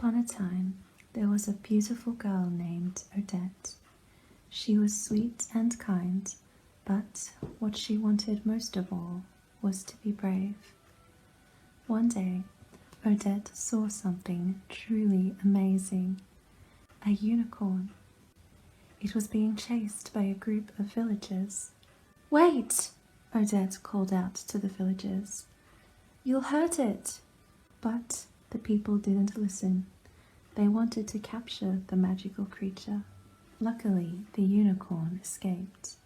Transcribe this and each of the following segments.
upon a time, there was a beautiful girl named Odette. She was sweet and kind, but what she wanted most of all was to be brave. One day, Odette saw something truly amazing, a unicorn. It was being chased by a group of villagers. "Wait!" Odette called out to the villagers. "You'll hurt it!" But the people didn't listen. They wanted to capture the magical creature. Luckily, the unicorn escaped.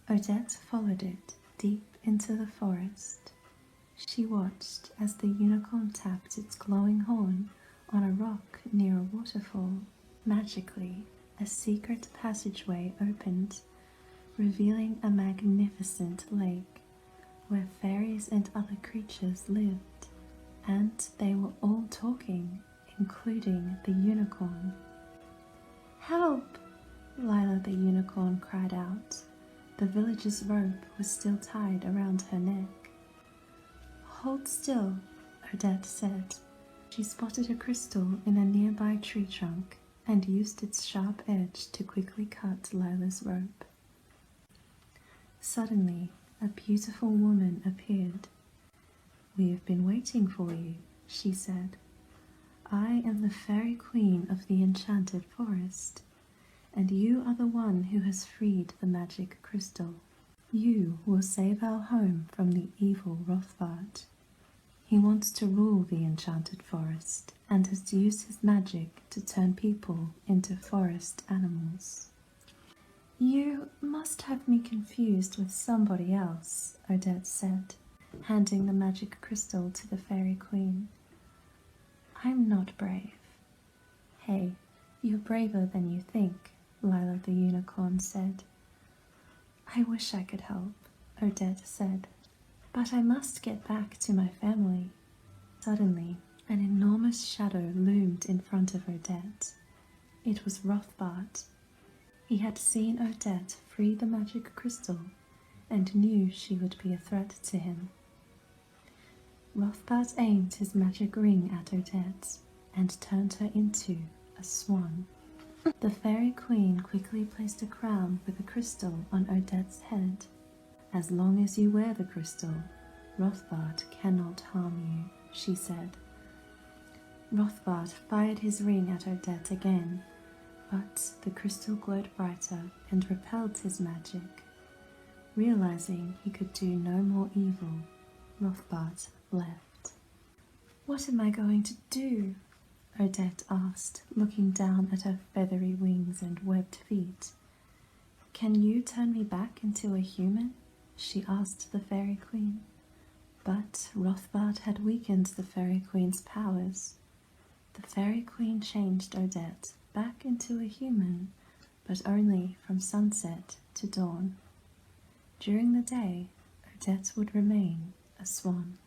Odette followed it deep into the forest. She watched as the unicorn tapped its glowing horn on a rock near a waterfall. Magically, a secret passageway opened, revealing a magnificent lake where fairies and other creatures lived, and they were all talking, including the unicorn. "Help!" Lila the unicorn cried out. The villager's rope was still tied around her neck. "Hold still," Odette said. She spotted a crystal in a nearby tree trunk and used its sharp edge to quickly cut Lila's rope. Suddenly, a beautiful woman appeared. "We have been waiting for you," she said. "I am the fairy queen of the enchanted forest, and you are the one who has freed the magic crystal. You will save our home from the evil Rothbard. He wants to rule the enchanted forest and has used his magic to turn people into forest animals." "You must have me confused with somebody else," Odette said, handing the magic crystal to the fairy queen. "I'm not brave." "Hey, you're braver than you think," Lila the unicorn said. "I wish I could help," Odette said, "but I must get back to my family." Suddenly, an enormous shadow loomed in front of Odette. It was Rothbard. He had seen Odette free the magic crystal and knew she would be a threat to him. Rothbard aimed his magic ring at Odette and turned her into a swan. The fairy queen quickly placed a crown with a crystal on Odette's head. "As long as you wear the crystal, Rothbard cannot harm you," she said. Rothbard fired his ring at Odette again, but the crystal glowed brighter and repelled his magic. Realizing he could do no more evil, Rothbard left. "What am I going to do?" Odette asked, looking down at her feathery wings and webbed feet. "Can you turn me back into a human?" she asked the fairy queen. But Rothbard had weakened the fairy queen's powers. The fairy queen changed Odette back into a human, but only from sunset to dawn. During the day, Odette would remain a swan.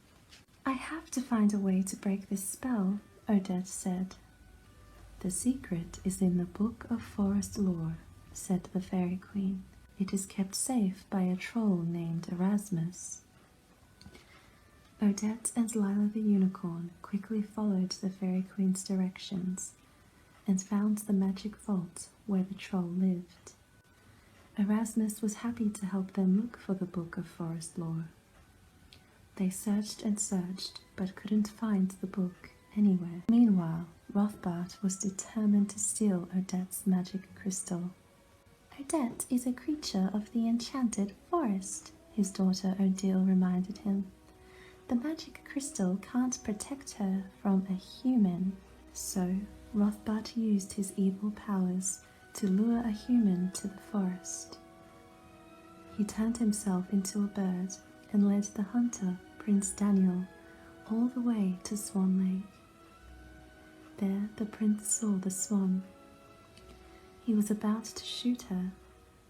"I have to find a way to break this spell," Odette said. "The secret is in the Book of Forest Lore," said the fairy queen. "It is kept safe by a troll named Erasmus." Odette and Lila the unicorn quickly followed the fairy queen's directions and found the magic vault where the troll lived. Erasmus was happy to help them look for the Book of Forest Lore. They searched and searched, but couldn't find the book anywhere. Meanwhile, Rothbard was determined to steal Odette's magic crystal. "Odette is a creature of the enchanted forest," his daughter Odile reminded him. "The magic crystal can't protect her from a human." So Rothbard used his evil powers to lure a human to the forest. He turned himself into a bird and led the hunter, Prince Daniel, all the way to Swan Lake. There the prince saw the swan. He was about to shoot her,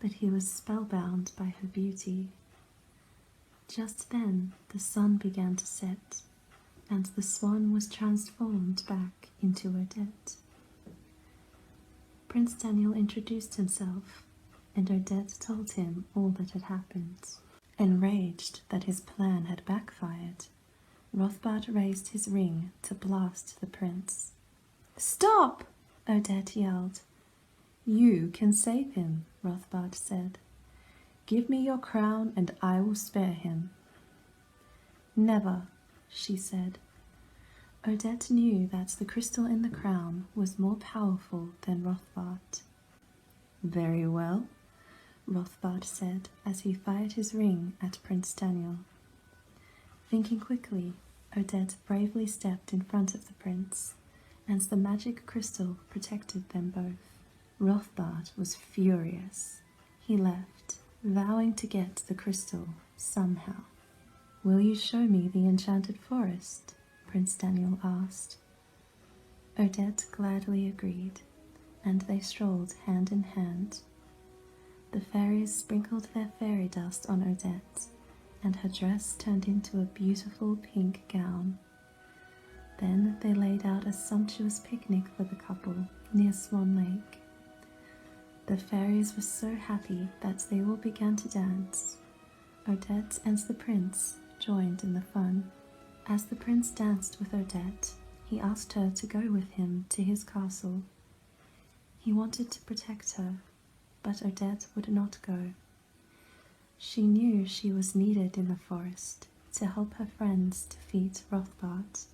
but he was spellbound by her beauty. Just then the sun began to set, and the swan was transformed back into Odette. Prince Daniel introduced himself, and Odette told him all that had happened. Enraged that his plan had backfired, Rothbard raised his ring to blast the prince. Stop! Odette yelled. You can save him, Rothbard said. Give me your crown and I will spare him. Never, she said. Odette knew that the crystal in the crown was more powerful than Rothbard. Very well, Rothbard said as he fired his ring at Prince Daniel. Thinking quickly, Odette bravely stepped in front of the prince, and the magic crystal protected them both. Rothbard was furious. He left, vowing to get the crystal somehow. Will you show me the enchanted forest? Prince Daniel asked. Odette gladly agreed, and they strolled hand in hand. The fairies sprinkled their fairy dust on Odette, and her dress turned into a beautiful pink gown. Then they laid out a sumptuous picnic for the couple near Swan Lake. The fairies were so happy that they all began to dance. Odette and the prince joined in the fun. As the prince danced with Odette, he asked her to go with him to his castle. He wanted to protect her, but Odette would not go. She knew she was needed in the forest to help her friends defeat Rothbard.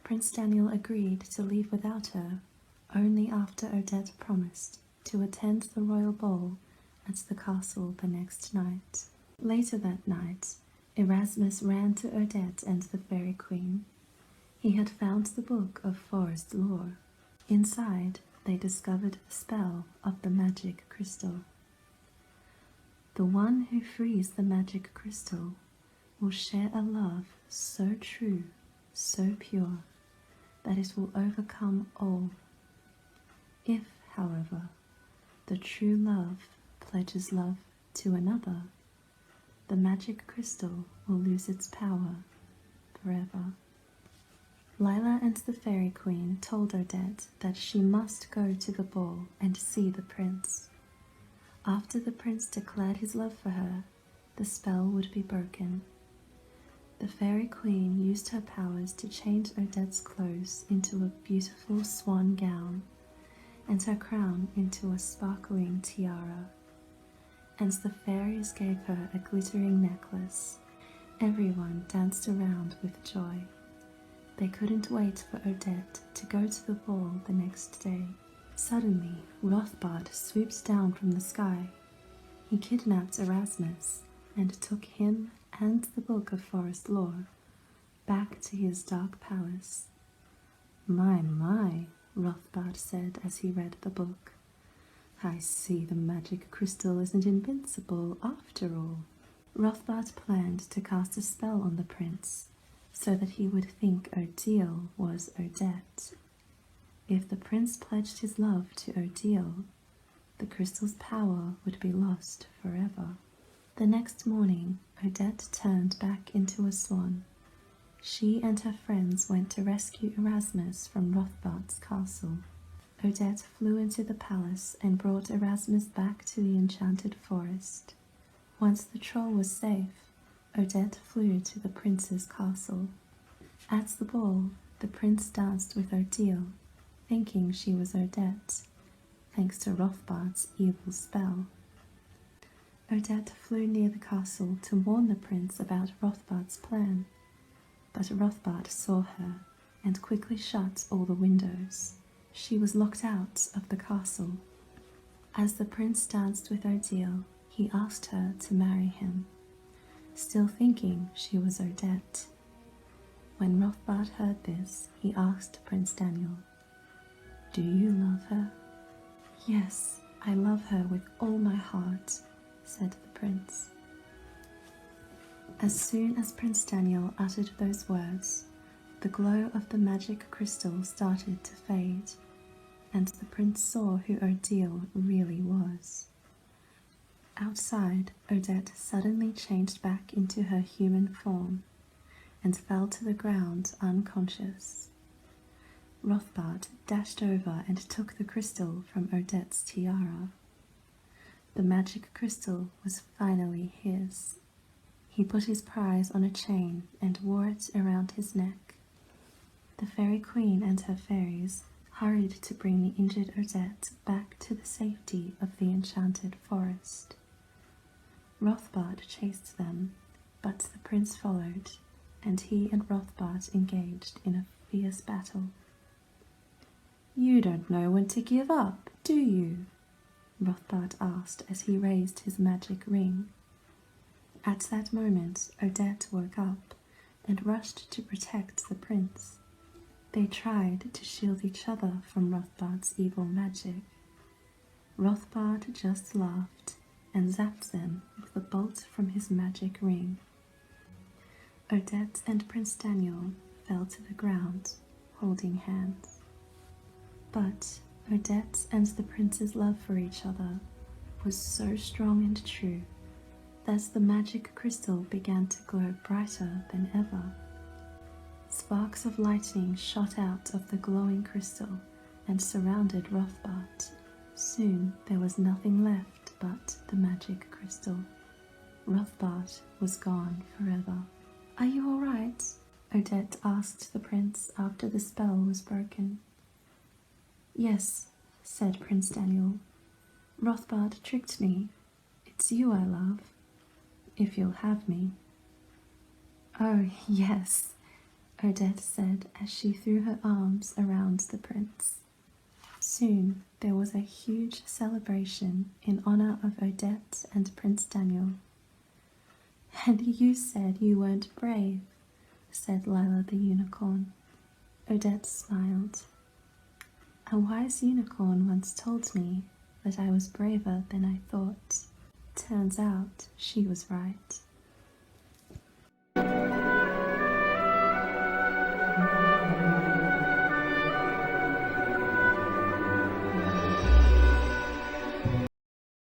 Prince Daniel agreed to leave without her only after Odette promised to attend the royal ball at the castle the next night. Later that night, Erasmus ran to Odette and the Fairy Queen. He had found the book of forest lore. Inside, they discovered the spell of the magic crystal. The one who frees the magic crystal will share a love so true, so pure, that it will overcome all. If, however, the true love pledges love to another, the magic crystal will lose its power forever. Lila and the Fairy Queen told Odette that she must go to the ball and see the prince. After the prince declared his love for her, the spell would be broken. The Fairy Queen used her powers to change Odette's clothes into a beautiful swan gown, and her crown into a sparkling tiara. And the fairies gave her a glittering necklace. Everyone danced around with joy. They couldn't wait for Odette to go to the ball the next day. Suddenly, Rothbard swooped down from the sky. He kidnapped Erasmus and took him and the book of forest lore back to his dark palace. My, Rothbard said as he read the book. I see the magic crystal isn't invincible after all. Rothbard planned to cast a spell on the prince so that he would think Odile was Odette. If the prince pledged his love to Odile, the crystal's power would be lost forever. The next morning, Odette turned back into a swan. She and her friends went to rescue Erasmus from Rothbard's castle. Odette flew into the palace and brought Erasmus back to the enchanted forest. Once the troll was safe, Odette flew to the prince's castle. At the ball, the prince danced with Odile, thinking she was Odette, thanks to Rothbard's evil spell. Odette flew near the castle to warn the prince about Rothbard's plan, but Rothbard saw her and quickly shut all the windows. She was locked out of the castle. As the prince danced with Odile, he asked her to marry him, still thinking she was Odette. When Rothbard heard this, he asked Prince Daniel, "Do you love her?" "Yes, I love her with all my heart," said the prince. As soon as Prince Daniel uttered those words, the glow of the magic crystal started to fade, and the prince saw who Odile really was. Outside, Odette suddenly changed back into her human form and fell to the ground unconscious. Rothbard dashed over and took the crystal from Odette's tiara. The magic crystal was finally his. He put his prize on a chain and wore it around his neck. The Fairy Queen and her fairies hurried to bring the injured Odette back to the safety of the enchanted forest. Rothbard chased them, but the prince followed, and he and Rothbard engaged in a fierce battle. "You don't know when to give up, do you?" Rothbard asked as he raised his magic ring. At that moment, Odette woke up and rushed to protect the prince. They tried to shield each other from Rothbard's evil magic. Rothbard just laughed and zapped them with the bolt from his magic ring. Odette and Prince Daniel fell to the ground, holding hands. But Odette and the prince's love for each other was so strong and true that the magic crystal began to glow brighter than ever. Sparks of lightning shot out of the glowing crystal and surrounded Rothbard. Soon there was nothing left but the magic crystal. Rothbard was gone forever. "Are you all right?" Odette asked the prince after the spell was broken. "Yes," said Prince Daniel. "Rothbard tricked me. It's you I love, if you'll have me." "Oh, yes," Odette said as she threw her arms around the prince. Soon there was a huge celebration in honor of Odette and Prince Daniel. "And you said you weren't brave," said Lila the unicorn. Odette smiled. "A wise unicorn once told me that I was braver than I thought. Turns out she was right."